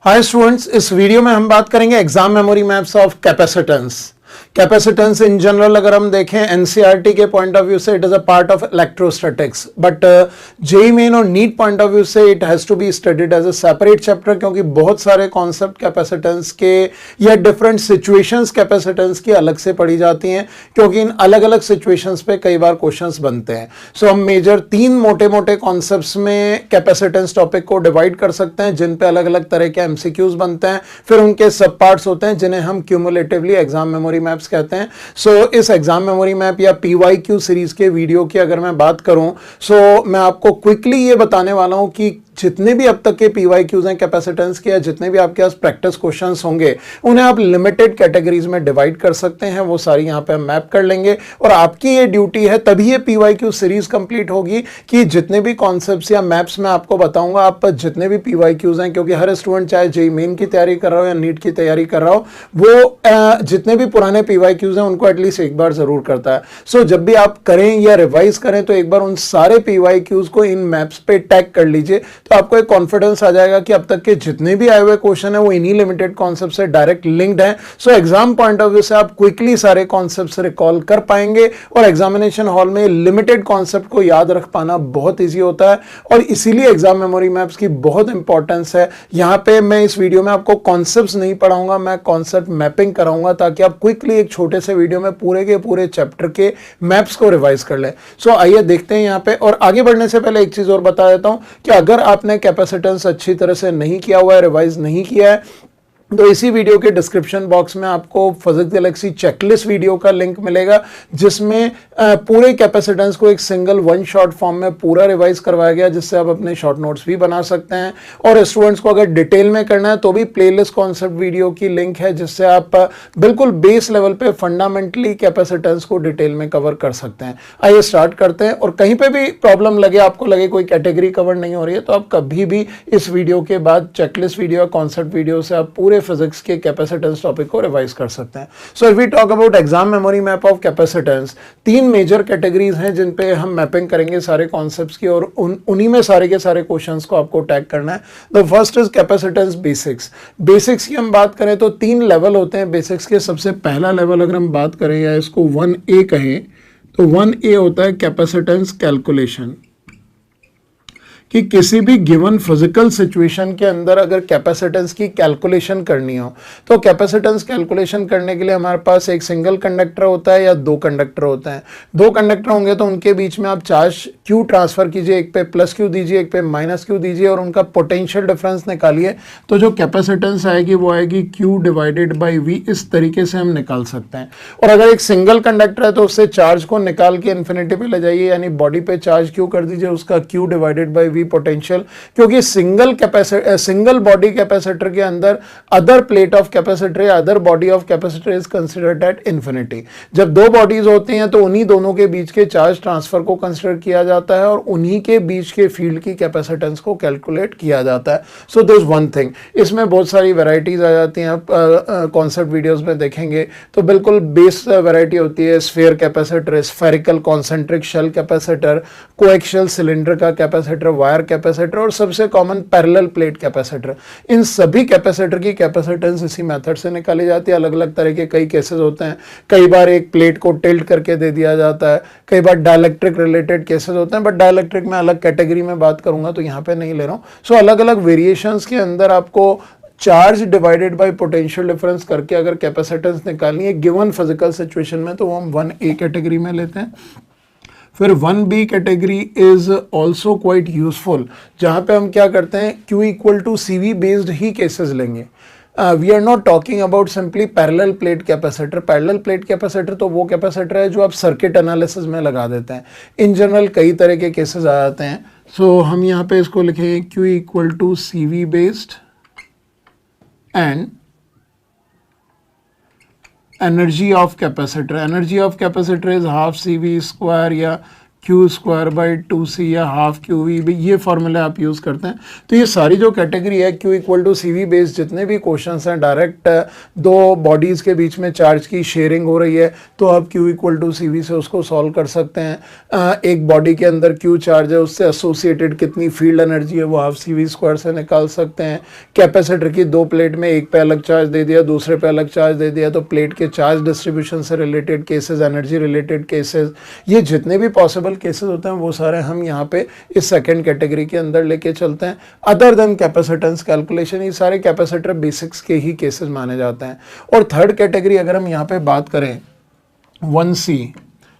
Hi students, इस video में हम बात करेंगे exam memory maps of capacitance. Capacitance in general अगर हम देखें एनसीईआरटी के पॉइंट ऑफ व्यू से it is a part of electrostatics, but JEE Main और नीट पॉइंट ऑफ व्यू से it has to be studied as a separate chapter, क्योंकि बहुत सारे कॉन्सेप्ट कैपेसिटेंस के या डिफरेंट सिचुएशंस कैपेसिटेंस की अलग से पढ़ी जाती हैं, क्योंकि इन अलग अलग सिचुएशंस पे कई बार क्वेश्चंस बनते हैं। सो हम मेजर 3 मोटे मोटे कॉन्सेप्ट्स में कैपेसिटेंस टॉपिक को डिवाइड कर सकते हैं, जिन पे अलग अलग तरह के एमसीक्यूज बनते हैं। फिर उनके सब पार्ट्स होते हैं जिन्हें हम क्यूमुलेटिवली एग्जाम मेमोरी मैप्स कहते हैं। सो इस एग्जाम मेमोरी मैप या पीवाईक्यू सीरीज के वीडियो की अगर मैं बात करूं, सो मैं आपको क्विकली ये बताने वाला हूं कि जितने भी अब तक के पीवाईक्यूज हैं कैपेसिटेंस के, या जितने भी आपके पास प्रैक्टिस क्वेश्चंस होंगे, उन्हें आप लिमिटेड कैटेगरीज में डिवाइड कर सकते हैं। वो सारी यहां पे हम मैप कर लेंगे और आपकी ये ड्यूटी है, तभी ये पीवाईक्यू सीरीज कंप्लीट होगी, कि जितने भी कॉन्सेप्ट्स या मैप्स मैं आपको बताऊंगा, आप जितने भी पीवाईक्यूज हैं, क्योंकि हर स्टूडेंट चाहे जेईई मेन की तैयारी कर रहा हो या नीट की तैयारी कर रहा हो, वो जितने भी पुराने पीवाईक्यूज हैं उनको एटलीस्ट एक बार जरूर करता है। सो जब भी आप करें या रिवाइज करें तो एक बार उन सारे पीवाईक्यूज को इन मैप्स पे टैग कर लीजिए, तो आपको एक कॉन्फिडेंस आ जाएगा कि अब तक के जितने भी आए हुए क्वेश्चन है वो इन्हीं लिमिटेड कॉन्सेप्ट से डायरेक्ट लिंक्ड हैं। So exam point of view से आप क्विकली सारे कॉन्सेप्ट्स रिकॉल कर पाएंगे, और एग्जामिनेशन हॉल में लिमिटेड कॉन्सेप्ट को याद रख पाना बहुत ईजी होता है, और इसीलिए एग्जाम मेमोरी मैप्स की बहुत इंपॉर्टेंस है। यहां पे मैं इस वीडियो में आपको कॉन्सेप्ट्स नहीं पढ़ाऊंगा, मैं कॉन्सेप्ट मैपिंग कराऊंगा, ताकि आप क्विकली एक छोटे से वीडियो में पूरे के पूरे चैप्टर के मैप्स को रिवाइज कर लें। सो आइए देखते हैं यहाँ पे। और आगे बढ़ने से पहले एक चीज और बता देता हूं कि अगर आपने कैपेसिटेंस अच्छी तरह से नहीं किया हुआ है, रिवाइज नहीं किया है, तो इसी वीडियो के डिस्क्रिप्शन बॉक्स में आपको फिजिक्स गैलेक्सी चेकलिस्ट वीडियो का लिंक मिलेगा, जिसमें पूरे कैपेसिटेंस को एक सिंगल वन शॉट फॉर्म में पूरा रिवाइज करवाया गया, जिससे आप अपने शॉर्ट नोट्स भी बना सकते हैं। और स्टूडेंट्स को अगर डिटेल में करना है तो भी प्लेलिस्ट कॉन्सेप्ट वीडियो की लिंक है, जिससे आप बिल्कुल बेस लेवल पे फंडामेंटली कैपेसिटेंस को डिटेल में कवर कर सकते हैं। आइए स्टार्ट करते हैं। और कहीं पे भी प्रॉब्लम लगे, आपको लगे कोई कैटेगरी कवर नहीं हो रही है, तो आप कभी भी इस वीडियो के बाद चेकलिस्ट वीडियो या कॉन्सेप्ट वीडियो से आप पूरे फिजिक्स के कैपेसिटेंस टॉपिक को रिवाइज कर सकते हैं। So if we talk about exam memory map of capacitance, 3 major categories हैं जिन पे हम मैपिंग करेंगे सारे कॉन्सेप्ट्स की, और उन्हीं में सारे के सारे क्वेश्चंस को आपको टैग करना है। The first is capacitance basics. Basics की हम बात करें तो 3 लेवल होते हैं बेसिक्स के। सबसे पहला लेवल अगर हम बात करें या इसको 1A कहें, तो 1A होता है कैपेसिटेंस कैलकुलेशन, कि किसी भी गिवन फिजिकल सिचुएशन के अंदर अगर कैपेसिटेंस की कैलकुलेशन करनी हो, तो कैपेसिटेंस कैलकुलेशन करने के लिए हमारे पास एक सिंगल कंडक्टर होता है या 2 कंडक्टर होते हैं। 2 कंडक्टर होंगे तो उनके बीच में आप चार्ज क्यू ट्रांसफर कीजिए, एक पे प्लस क्यू दीजिए, एक पे माइनस क्यू दीजिए, और उनका पोटेंशियल डिफरेंस निकालिए, तो जो कैपेसिटेंस आएगी वो आएगी क्यू डिवाइडेड बाई वी। इस तरीके से हम निकाल सकते हैं। और अगर एक सिंगल कंडक्टर है तो उससे चार्ज को निकाल के इन्फिनिटी पे ले जाइए, यानी बॉडी पे चार्ज क्यू कर दीजिए, उसका Q divided by V potential, क्योंकि सिंगल बॉडी कैपेसिटर के अंदर अदर प्लेट ऑफ कैपेसिटर या other body of capacitor is considered at infinity. जब 2 बॉडीज होती हैं तो उन्हीं दोनों के बीच के चार्ज ट्रांसफर को कंसीडर किया जाता है, और उन्हीं के बीच के फील्ड की कैपेसिटेंस को कैलकुलेट किया जाता है। So this one thing. इसमें बहुत सारी वैरायटीज आ जाती हैं, आप कॉन्सेप्ट वीडियोस में देखेंगे तो बिल्कुल बेस वैरायटी होती है। Sphere capacitor, spherical concentric shell capacitor, coaxial cylinder का कैपेसिटर, वायर कैपेसिटर, और सबसे कॉमन पैरेलल प्लेट कैपेसिटर। इन सभी कैपेसिटर की कैपेसिटेंस इसी मेथड से निकाली जाती है। अलग अलग तरह के कई केसेस होते हैं। कई बार एक प्लेट को टिल्ट करके दे दिया जाता है, कई बार डाइलेक्ट्रिक रिलेटेड केसेस होते हैं, बट डाइलेक्ट्रिक में अलग कैटेगरी में बात करूंगा तो यहाँ पे नहीं ले रहा हूँ। सो अलग अलग वेरिएशंस के अंदर आपको charge divided by potential difference करके अगर कैपेसिटेंस निकालनी है गिवन फिजिकल सिचुएशन में, तो वो हम 1A कैटेगरी में लेते हैं। फिर 1B category is also quite useful, जहां पे हम क्या करते हैं, Q equal to CV based ही केसेस लेंगे। We are not talking about simply parallel plate capacitor. Parallel plate capacitor तो वो कैपेसिटर है जो आप सर्किट एनालिसिस में लगा देते हैं। इन जनरल कई तरह के केसेस आ जाते हैं। सो हम यहाँ पे इसको लिखेंगे Q equal to CV based and energy of capacitor. Energy of capacitor is half CV square या क्यू स्क्वायर बाई 2c या हाफ क्यू वी, ये फॉर्मूले आप यूज़ करते हैं। तो ये सारी जो कैटेगरी है Q equal to C V based जितने भी क्वेश्चंस हैं, डायरेक्ट दो बॉडीज़ के बीच में चार्ज की शेयरिंग हो रही है तो आप Q equal to C V से उसको सॉल्व कर सकते हैं। एक बॉडी के अंदर क्यू चार्ज है, उससे एसोसिएटेड कितनी फील्ड एनर्जी है वो हाफ सी वी स्क्वायर से निकाल सकते हैं। कैपेसिटर की दो प्लेट में एक पे अलग चार्ज दे दिया, दूसरे पे अलग चार्ज दे दिया, तो प्लेट के चार्ज डिस्ट्रीब्यूशन से related cases, energy related cases, ये जितने भी पॉसिबल केसेस होते हैं वो सारे हम यहाँ पे इस सेकंड कैटेगरी के अंदर लेके चलते हैं। अदर देन कैपेसिटेंस कैलकुलेशन, ये सारे कैपेसिटर बेसिक्स के ही केसेस माने जाते हैं। और थर्ड कैटेगरी अगर हम यहाँ पे बात करें 1C,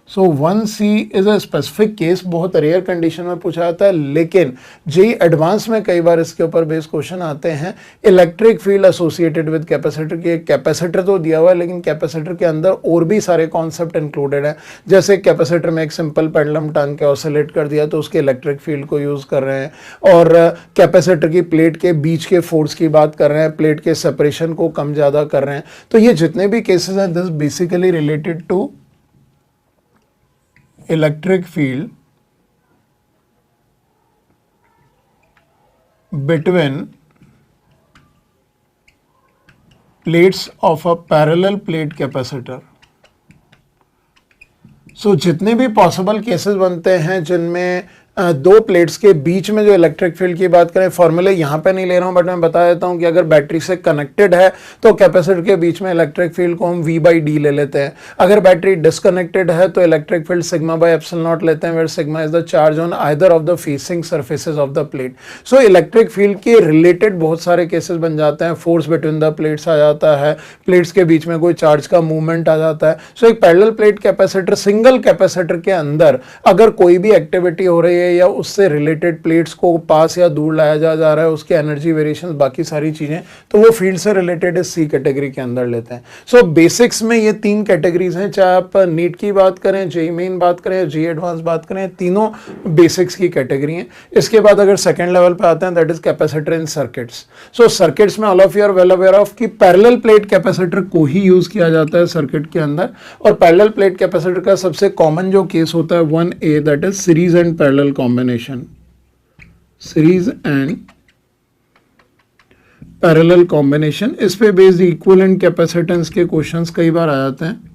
so 1C is a specific case, बहुत रेयर कंडीशन में पूछा जाता है, लेकिन जेई एडवांस में कई बार इसके ऊपर बेस्ड क्वेश्चन आते हैं। Electric field associated with capacitor, के कैपेसिटर तो दिया हुआ है लेकिन कैपेसिटर के अंदर और भी सारे कॉन्सेप्ट इंक्लूडेड हैं। जैसे कैपेसिटर में एक सिंपल पेंडुलम टांग के ऑसिलेट कर दिया तो उसके इलेक्ट्रिक फील्ड को यूज़ कर रहे हैं, और कैपेसिटर की प्लेट के बीच के फोर्स की बात कर रहे हैं, प्लेट के सेपरेशन को कम ज़्यादा कर रहे हैं। तो ये जितने भी केसेस हैं this basically related to electric field between plates of a parallel plate capacitor। So जितने भी पॉसिबल केसेस बनते हैं जिनमें दो प्लेट्स के बीच में जो इलेक्ट्रिक फील्ड की बात करें, फॉर्मूले यहाँ पे नहीं ले रहा हूँ बट मैं बता देता हूँ कि अगर बैटरी से कनेक्टेड है तो कैपेसिटर के बीच में इलेक्ट्रिक फील्ड को हम V बाई डी ले लेते हैं। अगर बैटरी डिसकनेक्टेड है तो electric field sigma by epsilon not लेते हैं, where sigma is the charge on either of the facing surfaces of the plate. So electric field के रिलेटेड बहुत सारे केसेस बन जाते हैं। फोर्स बिटवीन द प्लेट्स आ जाता है, प्लेट्स के बीच में कोई चार्ज का मूवमेंट आ जाता है। सो एक parallel plate capacitor, single capacitor के अंदर अगर कोई भी एक्टिविटी हो रही है या उससे रिलेटेड प्लेट्स को पास या दूर लाया जा रहा है, उसके एनर्जी वेरिएशंस, बाकी सारी चीजें, तो वो फील्ड से रिलेटेड इस सी कैटेगरी के अंदर लेते हैं। सो बेसिक्स में ये तीन कैटेगरीज हैं, चाहे आप नीट की बात करें, जेईई मेन बात करें, जेईई एडवांस बात करें, तीनों बेसिक्स की कैटेगरी हैं। इसके बाद अगर सेकंड लेवल पे आते हैं that is capacitor in circuits. So circuits में all of you are well aware of कि पैरेलल प्लेट कैपेसिटर को ही यूज किया जाता है सर्किट के अंदर, और पैरेलल प्लेट कैपेसिटर का सबसे कॉमन जो केस होता है 1A, that is series and parallel combination. Series and parallel combination, इस पे बेस्ड इक्विवेलेंट कैपेसिटेंस के क्वेश्चंस कई बार आ जाते हैं।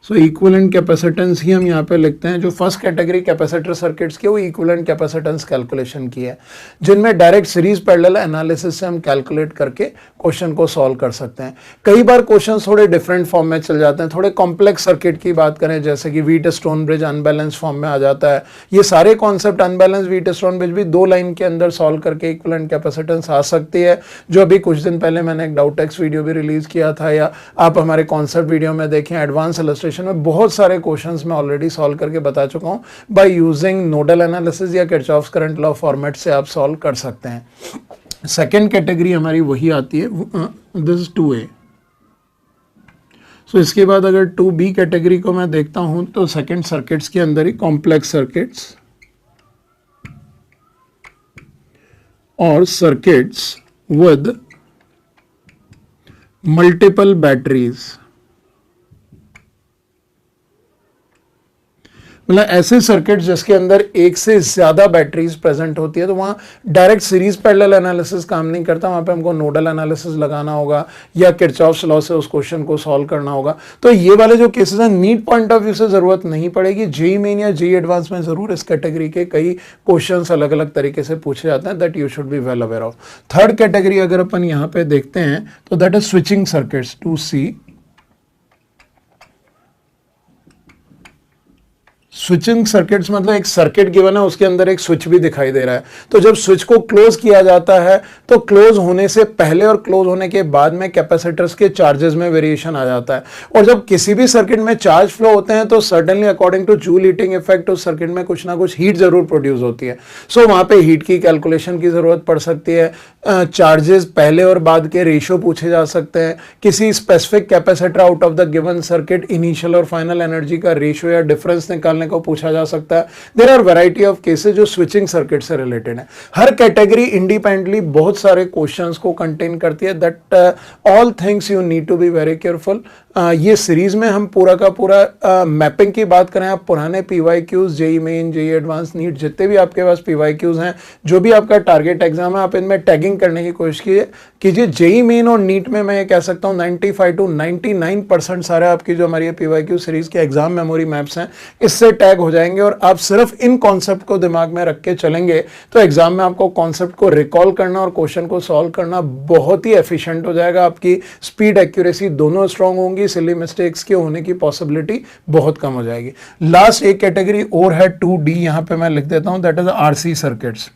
सो इक्विवेलेंट कैपेसिटेंस ही हम यहाँ पे लिखते हैं। जो फर्स्ट कैटेगरी कैपेसिटर सर्किट्स की वो इक्विवेलेंट कैपेसिटेंस कैलकुलेशन की है, जिनमें डायरेक्ट सीरीज पैरेलल एनालिसिस से हम कैलकुलेट करके क्वेश्चन को सॉल्व कर सकते हैं। कई बार क्वेश्चन थोड़े डिफरेंट फॉर्म में चल जाते हैं। थोड़े कॉम्प्लेक्स सर्किट की बात करें जैसे कि wheat stone bridge unbalance form में आ जाता है। ये सारे concept unbalance wheat stone bridge भी दो लाइन के अंदर सॉल्व करके इक्विवेलेंट कैपेसिटेंस आ सकती है, जो अभी कुछ दिन पहले मैंने एक डाउट टेक्स्ट वीडियो भी रिलीज किया था, या आप हमारे कॉन्सेप्ट वीडियो में देखें। एडवांस इलस्ट्रेशन में बहुत सारे क्वेश्चंस मैं ऑलरेडी सॉल्व करके बता चुका हूं। बाय यूजिंग नोडल एनालिसिस या किरचॉफ्स करंट लॉ फॉर्मेट से आप सॉल्व कर सकते हैं। सेकेंड कैटेगरी हमारी वही आती है, दिस इज 2A। सो इसके बाद अगर 2B कैटेगरी को मैं देखता हूं तो सेकेंड सर्किट्स के अंदर ही कॉम्प्लेक्स सर्किट्स और सर्किट्स विद मल्टीपल बैटरीज, मतलब ऐसे सर्किट जिसके अंदर एक से ज्यादा बैटरीज प्रेजेंट होती है, तो वहां डायरेक्ट सीरीज पैरेलल एनालिसिस काम नहीं करता, वहां पे हमको नोडल एनालिसिस लगाना होगा या किरचॉफ्स लॉ से उस क्वेश्चन को सॉल्व करना होगा। तो ये वाले जो केसेस हैं नीट पॉइंट ऑफ व्यू से जरूरत नहीं पड़ेगी, जेईई मेन या जेईई एडवांस में जरूर इस कैटेगरी के कई क्वेश्चंस अलग अलग तरीके से पूछे जाते हैं, that you should be well aware of. Third category अगर अपन यहाँ पे देखते हैं तो that is switching circuits, 2C। Switching circuits मतलब एक सर्किट गिवन है, उसके अंदर एक स्विच भी दिखाई दे रहा है। तो जब स्विच को क्लोज किया जाता है तो क्लोज होने से पहले और क्लोज होने के बाद में कैपेसिटर्स के चार्जेस में वेरिएशन आ जाता है। और जब किसी भी सर्किट में चार्ज फ्लो होते हैं तो certainly according two joule heating effect उस सर्किट में कुछ ना कुछ हीट जरूर प्रोड्यूस होती है। सो वहां पे हीट की कैलकुलेशन की जरूरत पड़ सकती है। चार्जेस पहले और बाद के रेशियो पूछे जा सकते हैं। किसी specific capacitor out of the given circuit initial और फाइनल एनर्जी का रेशियो या डिफरेंस निकालने को पूछा जा सकता है। There are variety of cases जो स्विचिंग सर्किट से रिलेटेड है। हर कैटेगरी इंडिपेंडेंटली बहुत सारे क्वेश्चंस को कंटेन करती है, that all things you need to be very careful. ये सीरीज में हम पूरा का पूरा मैपिंग की बात करें, आप पुराने PYQs, JEE main, JEE advance, NEET, जितने भी आपके पास PYQs हैं, जो भी आपका टारगेट एग्जाम है, आप इनमें टैगिंग करने की कोशिश कीजिए। जेई मेन और नीट में मैं ये कह सकता हूँ 95 to 99% सारे आपकी जो हमारी PYQ सीरीज के एग्जाम मेमोरी मैप्स हैं इससे टैग हो जाएंगे, और आप सिर्फ इन कॉन्सेप्ट को दिमाग में रख के चलेंगे तो एग्जाम में आपको कॉन्सेप्ट को रिकॉल करना और क्वेश्चन को सॉल्व करना बहुत ही एफिशिएंट हो जाएगा। आपकी स्पीड, एक्यूरेसी दोनों स्ट्रांग होंगी, सिली मिस्टेक्स के होने की पॉसिबिलिटी बहुत कम हो जाएगी। लास्ट एक कैटेगरी और है 2D, यहां पे मैं लिख देता हूं, that is RC circuits.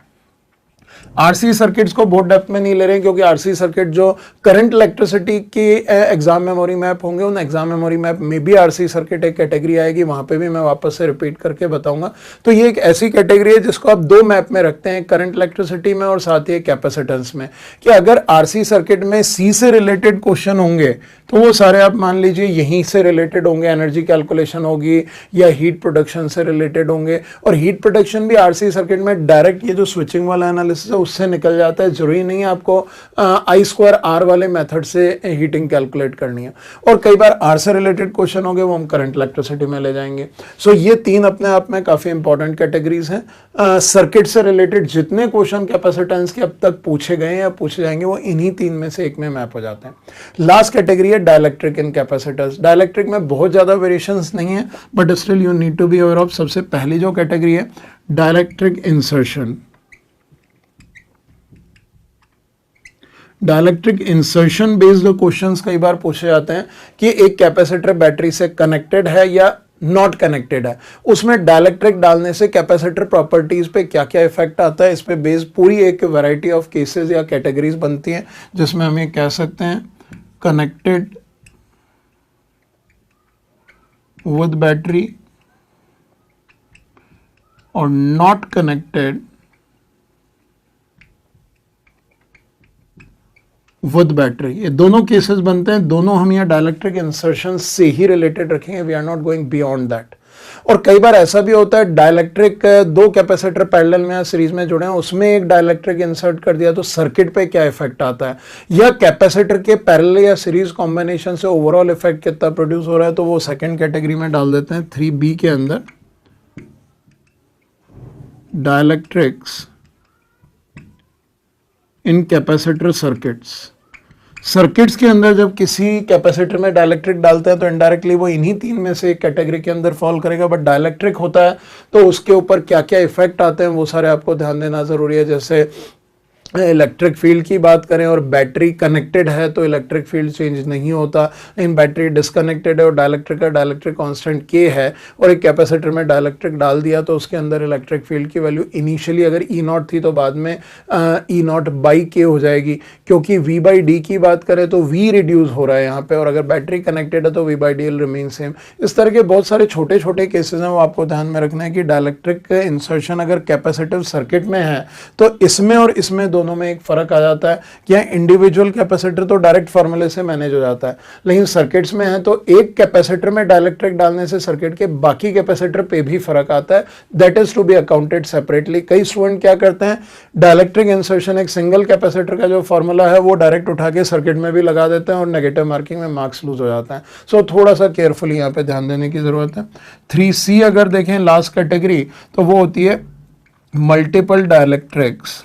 RC circuits को बहुत डेप्थ में नहीं ले रहे हैं, क्योंकि आरसी सर्किट जो करंट इलेक्ट्रिसिटी की एग्जाम मेमोरी मैप होंगे, उन एग्जाम मेमोरी मैप में भी आरसी सर्किट एक कैटेगरी आएगी, वहां पे भी मैं वापस से रिपीट करके बताऊंगा। तो ये एक ऐसी कैटेगरी है जिसको आप दो मैप में रखते हैं, करंट इलेक्ट्रिसिटी में और साथ ही कैपेसिटेंस में, कि अगर आरसी सर्किट में सी से रिलेटेड क्वेश्चन होंगे तो वो सारे आप मान लीजिए यहीं से रिलेटेड होंगे, एनर्जी कैलकुलेशन होगी या हीट प्रोडक्शन से रिलेटेड होंगे। और हीट प्रोडक्शन भी आरसी सर्किट में डायरेक्ट ये जो स्विचिंग वाला एनालिसिस है उससे निकल जाता है, जरूरी नहीं है आपको I²R वाले मेथड से हीटिंग कैलकुलेट करनी है। और कई बार आर से रिलेटेड क्वेश्चन होंगे वो हम करंट इलेक्ट्रिसिटी में ले जाएंगे। सो ये तीन अपने आप में काफी इंपॉर्टेंट कैटेगरीज हैं। सर्किट से रिलेटेड जितने क्वेश्चन कैपेसिटेंस के अब तक पूछे गए या पूछे जाएंगे वो इन्हीं तीन में से एक में मैप हो जाते हैं। लास्ट कैटेगरी है डाइलेक्ट्रिक इन कैपेसिटर्स। डाइलेक्ट्रिक में बहुत ज्यादा वेरिएशंस नहीं है, but still you need to be aware of. सबसे पहली जो कैटेगरी है dielectric insertion. Dielectric insertion based questions कई बार पूछे जाते हैं कि एक कैपेसिटर बैटरी से कनेक्टेड है या नॉट कनेक्टेड है, उसमें डाइलेक्ट्रिक डालने से कैपेसिटर प्रॉपर्टीज पे क्या क्या इफेक्ट आता है, इस पे बेस पूरी एक वैरायटी ऑफ केसेस या कैटेगरीज बनती हैं, जिसमें हम ये कह सकते हैं कनेक्टेड विद बैटरी और नॉट कनेक्टेड विद बैटरी। ये दोनों केसेस बनते हैं, दोनों हम यहाँ डाइलेक्ट्रिक इंसर्शन से ही रिलेटेड रखेंगे, we are not going beyond that. और कई बार ऐसा भी होता है डाइलेक्ट्रिक दो कैपेसिटर पैरेलल में या सीरीज में जुड़े हैं, उसमें एक डाइलेक्ट्रिक इंसर्ट कर दिया तो सर्किट पे क्या इफेक्ट आता है, या कैपेसिटर के पैरेलल या सीरीज कॉम्बिनेशन से ओवरऑल इफेक्ट कितना प्रोड्यूस हो रहा है, तो वो सेकंड कैटेगरी में डाल देते हैं 3B के अंदर, डाइलेक्ट्रिक्स इन कैपेसिटर सर्किट्स। सर्किट्स के अंदर जब किसी कैपेसिटर में डाइलेक्ट्रिक डालते हैं तो इनडायरेक्टली वो इन्हीं तीन में से एक कैटेगरी के अंदर फॉल करेगा, बट डाइलेक्ट्रिक होता है तो उसके ऊपर क्या क्या इफेक्ट आते हैं वो सारे आपको ध्यान देना जरूरी है। जैसे इलेक्ट्रिक फील्ड की बात करें और बैटरी कनेक्टेड है तो इलेक्ट्रिक फील्ड चेंज नहीं होता, लेकिन बैटरी डिसकनेक्टेड है और डाइलेक्ट्रिक का डाइलेक्ट्रिक कांस्टेंट K है और एक कैपेसिटर में डाइलेक्ट्रिक डाल दिया तो उसके अंदर इलेक्ट्रिक फील्ड की वैल्यू इनिशियली अगर E0 थी तो बाद में E0/K हो जाएगी, क्योंकि V/D की बात करें तो V रिड्यूस हो रहा है यहाँ पे, और अगर बैटरी कनेक्टेड है तो V/D विल रिमेन सेम। इस तरह के बहुत सारे छोटे छोटे केसेस हैं, वो आपको ध्यान में रखना है कि डाइलेक्ट्रिक इंसर्शन अगर कैपेसिटिव सर्किट में है तो इसमें और इसमें दोनों में एक फर्क आ जाता है कि इंडिविजुअल कैपेसिटर तो डायरेक्ट फार्मूले से मैनेज हो जाता है, लेकिन सर्किट्स में है तो एक कैपेसिटर में डाइलेक्ट्रिक डालने से सर्किट के बाकी कैपेसिटर पे भी फर्क आता है, that is to be accounted separately. कई स्टूडेंट क्या करते हैं, डाइलेक्ट्रिक इंसर्शन एक सिंगल कैपेसिटर का जो फॉर्मूला है वो डायरेक्ट उठा के सर्किट में भी लगा देते हैं और नेगेटिव मार्किंग में मार्क्स लूज हो जाता है। सो थोड़ा सा केयरफुली यहाँ पे ध्यान देने की जरूरत है। 3C अगर देखें लास्ट कैटेगरी तो वो होती है multiple dielectrics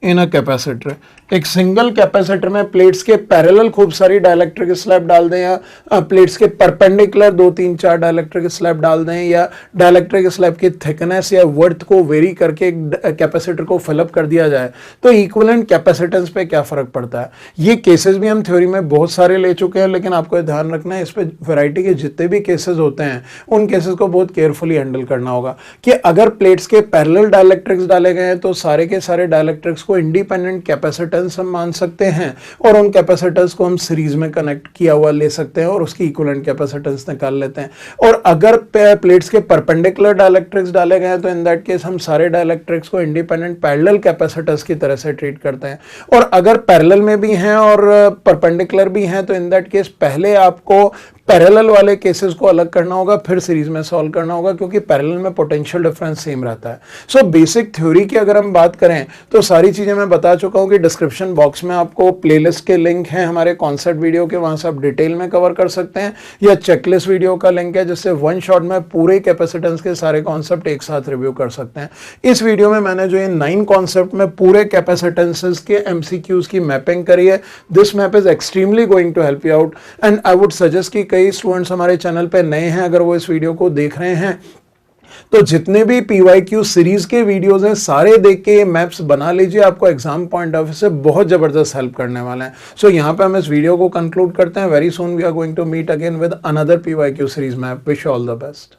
in a capacitor. एक सिंगल कैपेसिटर में प्लेट्स के पैरेलल खूब सारी डाइलेक्ट्रिक स्लैब डाल दें, या प्लेट्स के परपेंडिकुलर 2 3 4 डाइलेक्ट्रिक स्लैब डाल दें, या डाइलेक्ट्रिक स्लैब की थिकनेस या वर्थ को वेरी करके कैपेसिटर को फिलअप कर दिया जाए तो इक्विवेलेंट कैपेसिटेंस पे क्या फर्क पड़ता है। ये केसेस भी हम थ्योरी में बहुत सारे ले चुके हैं, लेकिन आपको ध्यान रखना है इस पे वैरायटी के जितने भी केसेस होते हैं उन केसेस को बहुत केयरफुली हैंडल करना होगा कि अगर प्लेट्स के पैरेलल डाइलेक्ट्रिक्स डाले गए हैं तो सारे के सारे डाइलेक्ट्रिक्स को इंडिपेंडेंट कैपेसिटेंस हम मान सकते हैं और उन कैपेसिटर्स को हम सीरीज में कनेक्ट किया हुआ ले सकते हैं और उसकी इक्विवेलेंट कैपेसिटेंस निकाल लेते हैं। और अगर प्लेट्स के परपेंडिकुलर डाइलेक्ट्रिक्स डाले गए हैं तो इन दैट केस हम सारे डाइलेक्ट्रिक्स को इंडिपेंडेंट पैरेलल कैपेसिटर्स की तरह से ट्रीट करते हैं। और अगर पैरेलल में भी हैं और परपेंडिकुलर भी हैं तो इन दैट केस पहले आपको पैरेलल वाले केसेस को अलग करना होगा, फिर सीरीज में सॉल्व करना होगा, क्योंकि पैरेलल में पोटेंशियल डिफरेंस सेम रहता है। सो बेसिक थ्योरी की अगर हम बात करें तो सारी चीजें मैं बता चुका हूं कि डिस्क्रिप्शन बॉक्स में आपको प्लेलिस्ट के लिंक हैं हमारे कॉन्सेप्ट वीडियो के, वहां से आप डिटेल में कवर कर सकते हैं, या चेकलिस्ट वीडियो का लिंक है जिससे वन शॉट में पूरे कैपेसिटेंस के सारे कॉन्सेप्ट एक साथ रिव्यू कर सकते हैं। इस वीडियो में मैंने जो ये 9 कॉन्सेप्ट में पूरे कैपेसिटेंसेस के एमसीक्यूज की मैपिंग करी है, this map is extremely going to help you out and I would suggest कि कई स्टूडेंट्स हमारे चैनल पे नए हैं, अगर वो इस वीडियो को देख रहे हैं तो जितने भी पीवाईक्यू सीरीज के वीडियोस हैं सारे देख के ये मैप्स बना लीजिए, आपको एग्जाम पॉइंट ऑफ व्यू से बहुत जबरदस्त हेल्प करने वाले हैं। सो यहाँ पे हम इस वीडियो को कंक्लूड करते हैं। Very soon we are going to meet again with another PYQ series map. Wish all the best.